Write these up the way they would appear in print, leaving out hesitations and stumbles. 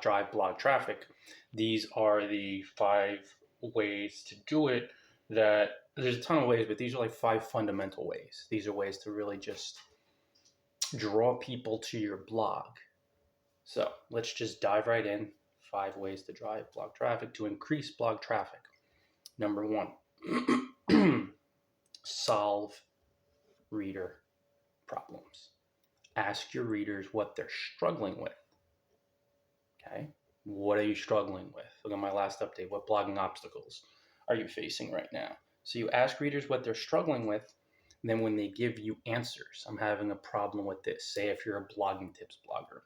drive blog traffic. These are the 5 ways to do it. That there's a ton of ways, but these are like 5 fundamental ways. These are ways to really just draw people to your blog. So let's just dive right in. 5 ways to drive blog traffic to increase blog traffic. Number 1, solve reader problems. Ask your readers what they're struggling with. Okay, what are you struggling with? Look at my last update. What blogging obstacles are you facing right now? So you ask readers what they're struggling with, and then when they give you answers, I'm having a problem with this. Say if you're a blogging tips blogger,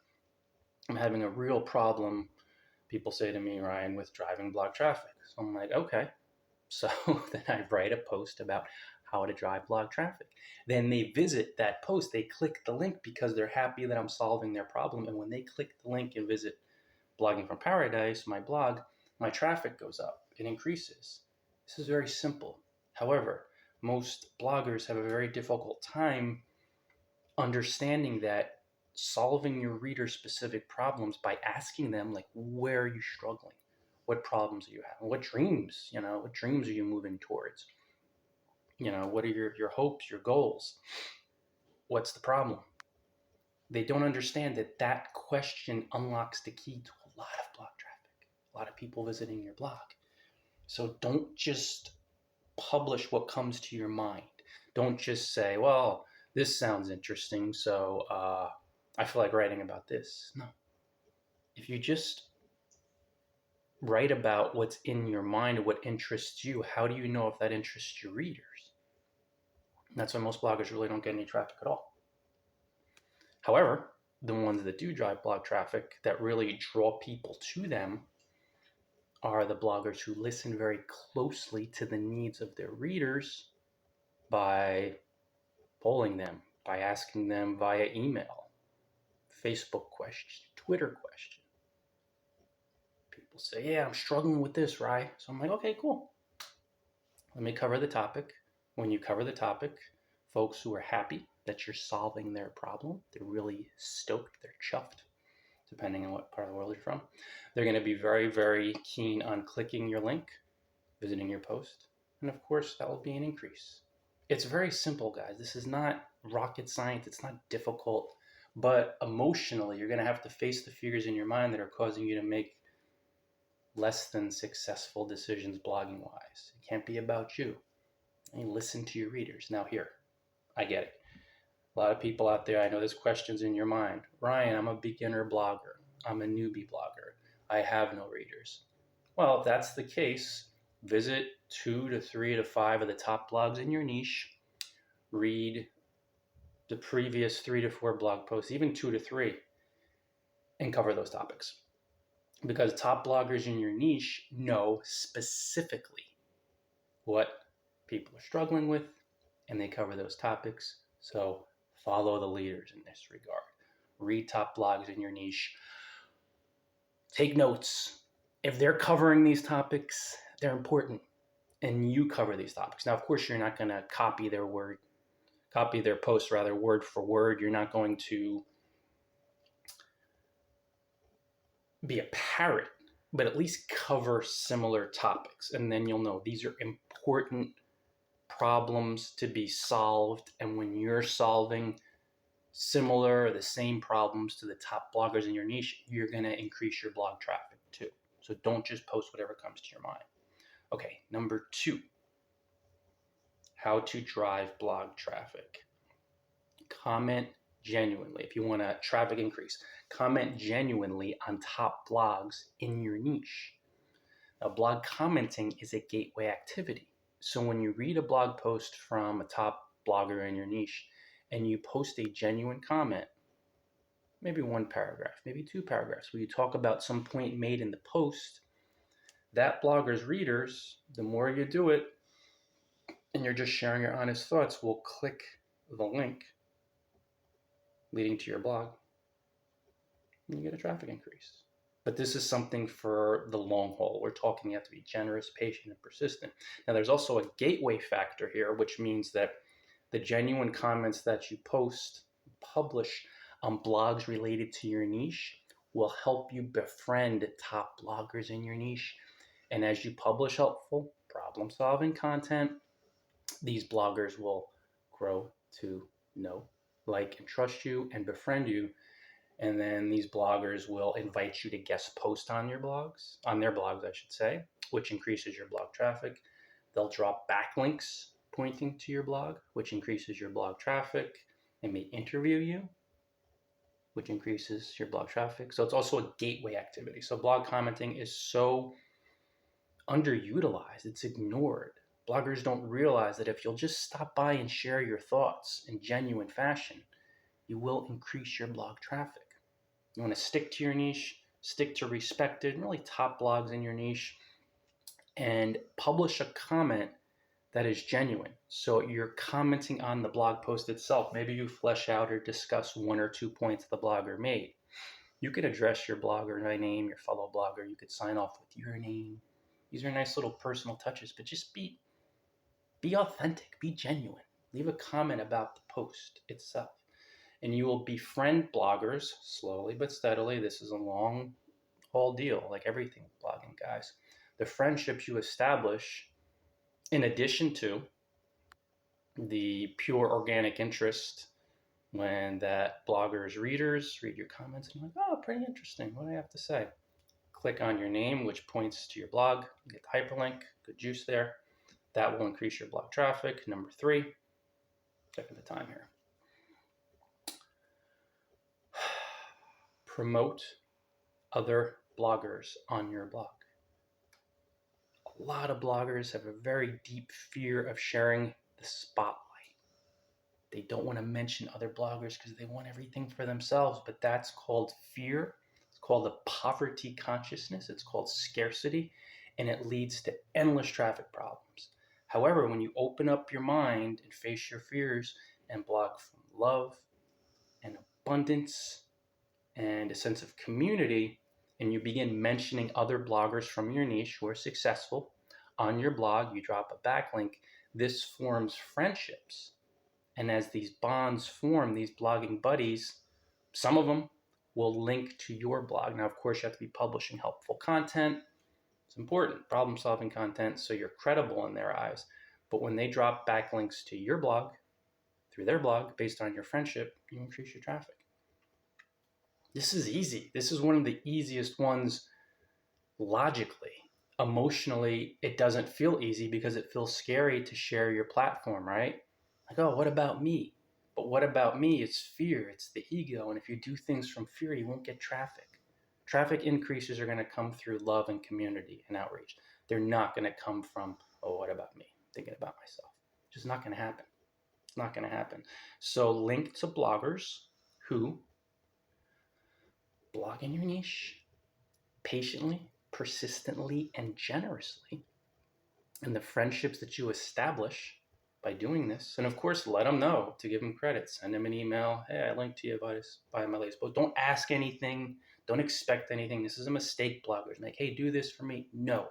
I'm having a real problem, people say to me, Ryan, with driving blog traffic. So I'm like, okay. So then I write a post about how to drive blog traffic. Then they visit that post, they click the link because they're happy that I'm solving their problem. And when they click the link and visit Blogging from Paradise, my blog, my traffic goes up, it increases. This is very simple. However, most bloggers have a very difficult time understanding that solving your reader specific problems by asking them, like, where are you struggling? What problems are you having? What dreams, what dreams are you moving towards? What are your hopes, your goals? What's the problem? They don't understand that question unlocks the key to a lot of blog traffic, a lot of people visiting your blog. So don't just publish what comes to your mind. Don't just say, well, this sounds interesting, so I feel like writing about this. No. If you just write about what's in your mind or what interests you, how do you know if that interests your readers? That's why most bloggers really don't get any traffic at all. However, the ones that do drive blog traffic that really draw people to them are the bloggers who listen very closely to the needs of their readers by polling them, by asking them via email, Facebook question, Twitter question. People say, yeah, I'm struggling with this, right? So I'm like, okay, cool. Let me cover the topic. When you cover the topic, folks who are happy that you're solving their problem, they're really stoked, they're chuffed, depending on what part of the world you're from. They're going to be very, very keen on clicking your link, visiting your post, and of course, that will be an increase. It's very simple, guys. This is not rocket science. It's not difficult, but emotionally, you're going to have to face the fears in your mind that are causing you to make less than successful decisions blogging-wise. It can't be about you. And listen to your readers. Now here, I get it. A lot of people out there, I know there's questions in your mind. Ryan, I'm a beginner blogger. I'm a newbie blogger. I have no readers. Well, if that's the case, visit 2 to 3 to 5 of the top blogs in your niche. Read the previous 3 to 4 blog posts, even 2 to 3, and cover those topics. Because top bloggers in your niche know specifically what people are struggling with, and they cover those topics. So follow the leaders in this regard. Read top blogs in your niche. Take notes. If they're covering these topics, they're important, and you cover these topics. Now, of course, you're not going to copy their posts word for word. You're not going to be a parrot, but at least cover similar topics, and then you'll know these are important problems to be solved. And when you're solving similar or the same problems to the top bloggers in your niche, you're going to increase your blog traffic too. So don't just post whatever comes to your mind. Okay, number 2, how to drive blog traffic. Comment genuinely. If you want a traffic increase, comment genuinely on top blogs in your niche. Now, blog commenting is a gateway activity. So when you read a blog post from a top blogger in your niche and you post a genuine comment, maybe 1 paragraph, maybe 2 paragraphs, where you talk about some point made in the post, that blogger's readers, the more you do it, and you're just sharing your honest thoughts, will click the link leading to your blog, and you get a traffic increase. But this is something for the long haul. We're talking you have to be generous, patient, and persistent. Now, there's also a gateway factor here, which means that the genuine comments that you publish on blogs related to your niche will help you befriend top bloggers in your niche. And as you publish helpful, problem solving content, these bloggers will grow to know, like, and trust you and befriend you. And then these bloggers will invite you to guest post on your blogs, on their blogs, I should say, which increases your blog traffic. They'll drop backlinks pointing to your blog, which increases your blog traffic. They may interview you, which increases your blog traffic. So it's also a gateway activity. So blog commenting is so underutilized, it's ignored. Bloggers don't realize that if you'll just stop by and share your thoughts in genuine fashion, you will increase your blog traffic. You want to stick to your niche, stick to respected, really top blogs in your niche, and publish a comment that is genuine. So you're commenting on the blog post itself. Maybe you flesh out or discuss 1 or 2 points the blogger made. You could address your blogger by name, your fellow blogger. You could sign off with your name. These are nice little personal touches, but just be authentic, be genuine. Leave a comment about the post itself. And you will befriend bloggers slowly but steadily. This is a long haul deal, like everything with blogging, guys. The friendships you establish, in addition to the pure organic interest, when that blogger's readers read your comments and like, oh, pretty interesting, what do I have to say? Click on your name, which points to your blog. You get the hyperlink, good juice there. That will increase your blog traffic. Number 3, checking the time here. Promote other bloggers on your blog. A lot of bloggers have a very deep fear of sharing the spotlight. They don't want to mention other bloggers because they want everything for themselves, but that's called fear. It's called a poverty consciousness. It's called scarcity, and it leads to endless traffic problems. However, when you open up your mind and face your fears and blog from love and abundance and a sense of community, and you begin mentioning other bloggers from your niche who are successful on your blog, you drop a backlink, this forms friendships. And as these bonds form, these blogging buddies, some of them will link to your blog. Now, of course, you have to be publishing helpful content. It's important, problem-solving content, so you're credible in their eyes. But when they drop backlinks to your blog, through their blog, based on your friendship, you increase your traffic. This is easy. This is one of the easiest ones logically. Emotionally, it doesn't feel easy because it feels scary to share your platform, right? Like, oh, what about me? But what about me? It's fear, it's the ego. And if you do things from fear, you won't get traffic. Traffic increases are going to come through love and community and outreach. They're not going to come from, oh, what about me? Thinking about myself. It's just not going to happen. It's not going to happen. So link to bloggers who blog in your niche patiently, persistently, and generously. And the friendships that you establish by doing this, and of course, let them know, to give them credit. Send them an email. Hey, I linked to you by my latest post. Don't ask anything. Don't expect anything. This is a mistake, bloggers. Like, hey, do this for me. No.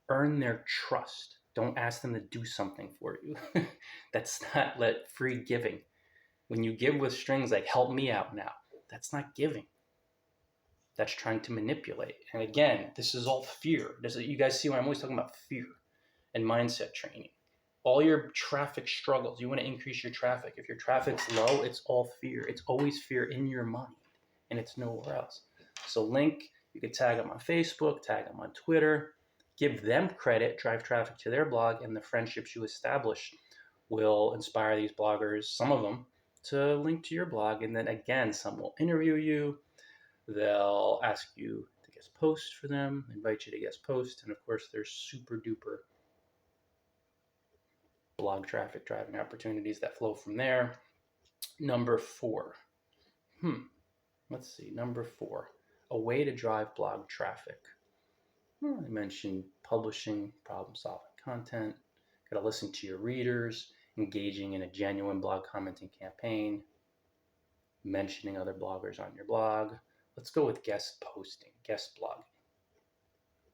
Earn their trust. Don't ask them to do something for you. That's not free giving. When you give with strings like, help me out now, that's not giving. That's trying to manipulate. And again, this is all fear. You guys see why I'm always talking about fear and mindset training. All your traffic struggles, you want to increase your traffic. If your traffic's low, it's all fear. It's always fear in your mind, and it's nowhere else. So link, you can tag them on Facebook, tag them on Twitter, give them credit, drive traffic to their blog, and the friendships you establish will inspire these bloggers, some of them, to link to your blog. And then again, some will interview you. They'll ask you to guest post for them, invite you to guest post, and of course, there's super duper blog traffic driving opportunities that flow from there. Number 4. Let's see. Number 4, a way to drive blog traffic. I mentioned publishing, problem-solving content. Got to listen to your readers, engaging in a genuine blog commenting campaign, mentioning other bloggers on your blog. Let's go with guest posting, guest blogging.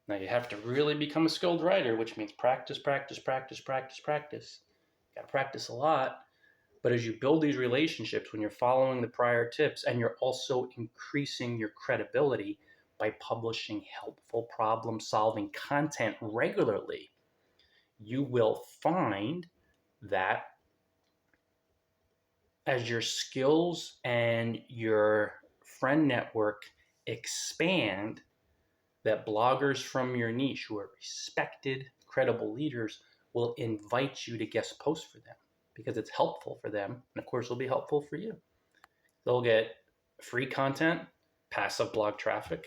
Now you have to really become a skilled writer, which means practice, practice, practice, practice, practice. You got to practice a lot, But as you build these relationships, when you're following the prior tips and you're also increasing your credibility by publishing helpful problem solving content regularly, you will find that as your skills and your friend network expand, that bloggers from your niche who are respected, credible leaders will invite you to guest post for them because it's helpful for them. And of course, it'll be helpful for you. They'll get free content, passive blog traffic,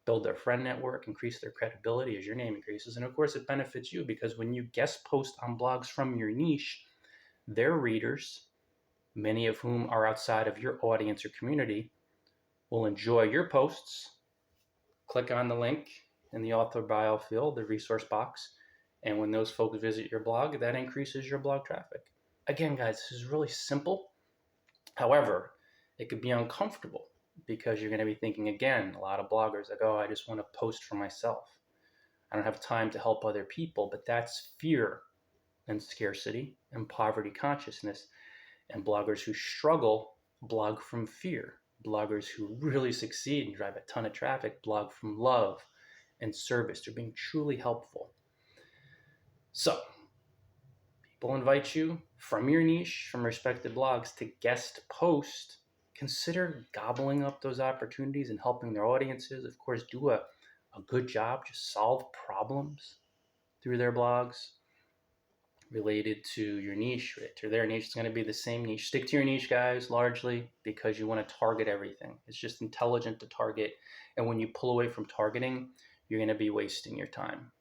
build their friend network, increase their credibility as your name increases. And of course, it benefits you because when you guest post on blogs from your niche, their readers, many of whom are outside of your audience or community, will enjoy your posts. Click on the link in the author bio field, the resource box, and when those folks visit your blog, that increases your blog traffic. Again, guys, this is really simple. However, it could be uncomfortable because you're going to be thinking, again, a lot of bloggers like, oh, I just want to post for myself. I don't have time to help other people, but that's fear and scarcity and poverty consciousness. And bloggers who struggle blog from fear. Bloggers who really succeed and drive a ton of traffic blog from love and service. They're being truly helpful. So, people invite you from your niche, from respected blogs, to guest post. Consider gobbling up those opportunities and helping their audiences. Of course, do a good job. Just solve problems through their blogs related to your niche, to their niche. It's going to be the same niche. Stick to your niche, guys, largely because you want to target everything. It's just intelligent to target. And when you pull away from targeting, you're going to be wasting your time.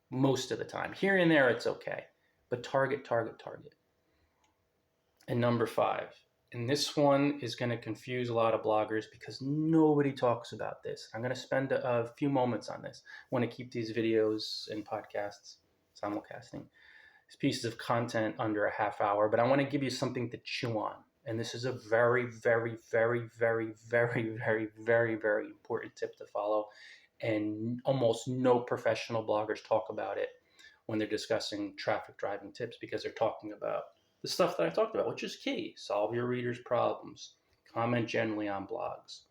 Most of the time. Here and there, it's okay. But target, target, target. And number 5, and this one is going to confuse a lot of bloggers because nobody talks about this. I'm going to spend a few moments on this. I want to keep these videos and podcasts, simulcasting, these pieces of content under a half hour, but I want to give you something to chew on. And this is a very, very, very, very, very, very, very, very important tip to follow. And almost no professional bloggers talk about it when they're discussing traffic driving tips because they're talking about the stuff that I talked about, which is key. Solve your readers' problems. Comment generally on blogs.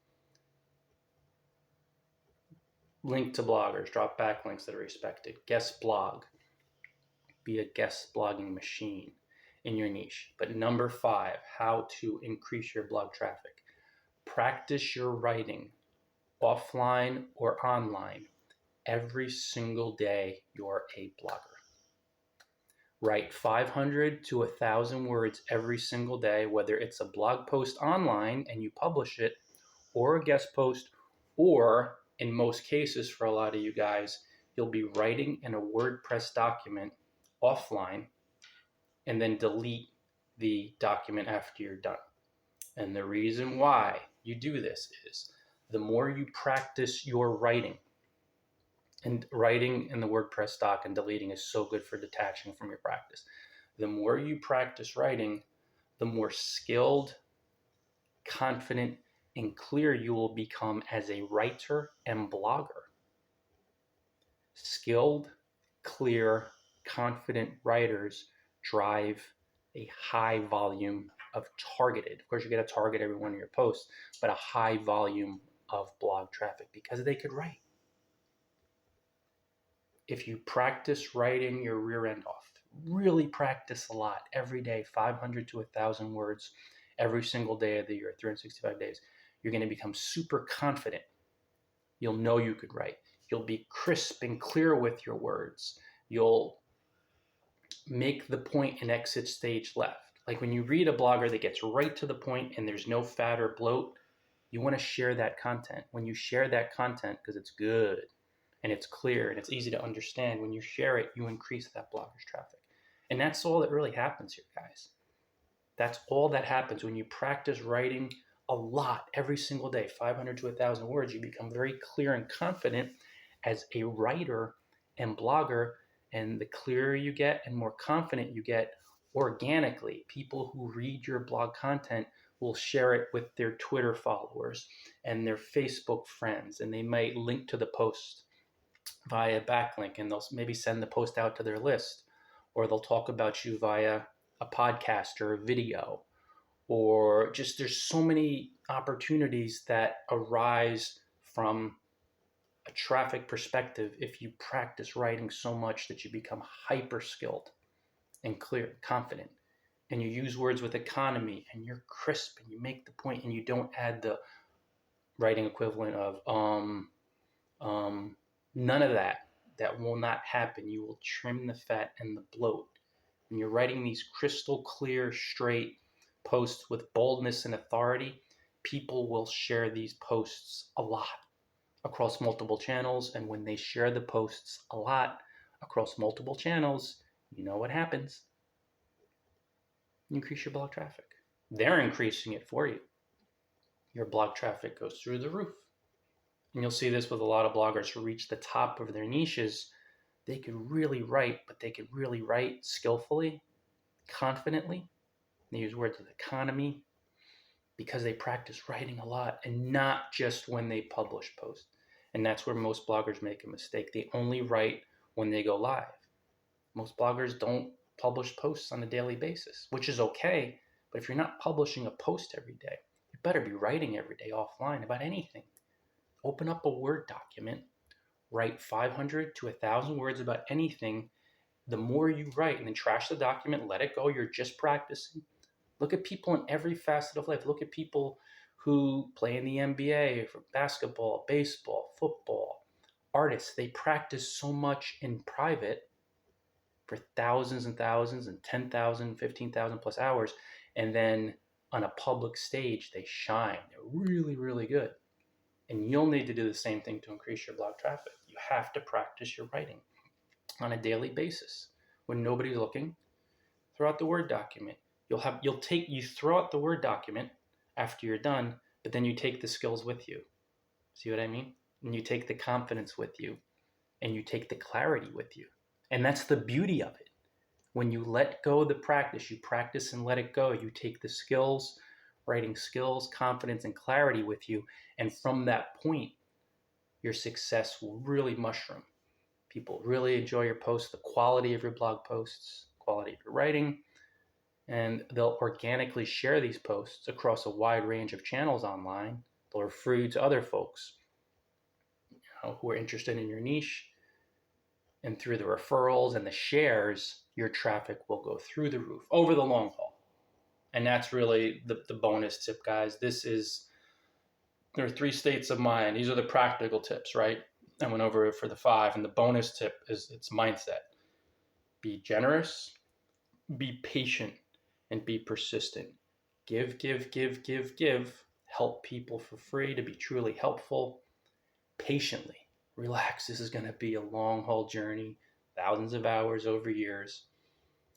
Link to bloggers. Drop backlinks that are respected. Guest blog. Be a guest blogging machine in your niche. But number 5, how to increase your blog traffic. Practice your writing offline or online every single day you're a blogger. Write 500 to 1,000 words every single day, whether it's a blog post online and you publish it, or a guest post, or in most cases for a lot of you guys, you'll be writing in a WordPress document offline and then delete the document after you're done. And the reason why you do this is the more you practice your writing, and writing in the WordPress doc and deleting is so good for detaching from your practice. The more you practice writing, the more skilled, confident, and clear you will become as a writer and blogger. Skilled, clear, confident writers drive a high volume of targeted. Of course, you get to target every one of your posts, but a high volume of blog traffic because they could write. If you practice writing your rear end off, really practice a lot every day, 500 to 1,000 words every single day of the year, 365 days, you're going to become super confident. You'll know you could write. You'll be crisp and clear with your words. You'll make the point and exit stage left. Like when you read a blogger that gets right to the point and there's no fat or bloat, you want to share that content. When you share that content, because it's good, and it's clear and it's easy to understand, when you share it, you increase that blogger's traffic. And that's all that really happens here, guys. That's all that happens when you practice writing a lot every single day, 500 to 1,000 words. You become very clear and confident as a writer and blogger. And the clearer you get and more confident you get organically, people who read your blog content will share it with their Twitter followers and their Facebook friends, and they might link to the post via backlink, and they'll maybe send the post out to their list, or they'll talk about you via a podcast or a video, or just there's so many opportunities that arise from a traffic perspective if you practice writing so much that you become hyper skilled and clear, confident, and you use words with economy and you're crisp and you make the point and you don't add the writing equivalent of none of that. That will not happen. You will trim the fat and the bloat. When you're writing these crystal clear, straight posts with boldness and authority, people will share these posts a lot across multiple channels. And when they share the posts a lot across multiple channels, you know what happens? You increase your blog traffic. They're increasing it for you. Your blog traffic goes through the roof. And you'll see this with a lot of bloggers who reach the top of their niches. They could really write, but they could really write skillfully, confidently. They use words with economy because they practice writing a lot and not just when they publish posts. And that's where most bloggers make a mistake. They only write when they go live. Most bloggers don't publish posts on a daily basis, which is okay. But if you're not publishing a post every day, you better be writing every day offline about anything. Open up a Word document, write 500 to 1,000 words about anything. The more you write, and then trash the document, let it go. You're just practicing. Look at people in every facet of life. Look at people who play in the NBA, for basketball, baseball, football, artists. They practice so much in private for thousands and thousands and 10,000, 15,000 plus hours. And then on a public stage, they shine. They're really, really good. And you'll need to do the same thing to increase your blog traffic. You have to practice your writing on a daily basis. When nobody's looking, throw out the Word document. You throw out the Word document after you're done, but then you take the skills with you. See what I mean? And you take the confidence with you, and you take the clarity with you. And that's the beauty of it. When you let go of the practice, you practice and let it go. You take the skills, writing skills, confidence, and clarity with you. And from that point, your success will really mushroom. People really enjoy your posts, the quality of your blog posts, quality of your writing, and they'll organically share these posts across a wide range of channels online. They'll refer you to other folks who are interested in your niche. And through the referrals and the shares, your traffic will go through the roof over the long haul. And that's really the bonus tip, guys. There are 3 states of mind. These are the practical tips, right? I went over it for the 5. And the bonus tip is it's mindset. Be generous, be patient, and be persistent. Give, give, give, give, give. Help people for free to be truly helpful. Patiently. Relax. This is going to be a long haul journey, thousands of hours over years.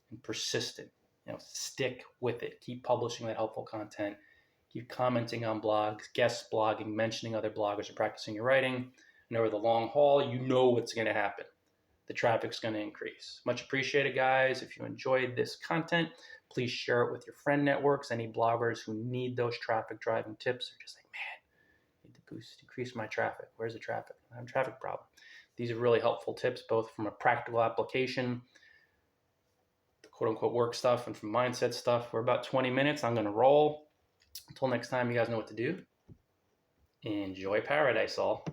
And persistent. Stick with it. Keep publishing that helpful content. Keep commenting on blogs, guest blogging, mentioning other bloggers, and practicing your writing. And over the long haul, you know what's going to happen. The traffic's going to increase. Much appreciated, guys. If you enjoyed this content, please share it with your friend networks. Any bloggers who need those traffic driving tips are just like, man, I need to increase my traffic. Where's the traffic? I have a traffic problem. These are really helpful tips, both from a practical application, the quote unquote work stuff, and from mindset stuff. We're about 20 minutes. I'm going to roll. Until next time, you guys know what to do. Enjoy paradise, all.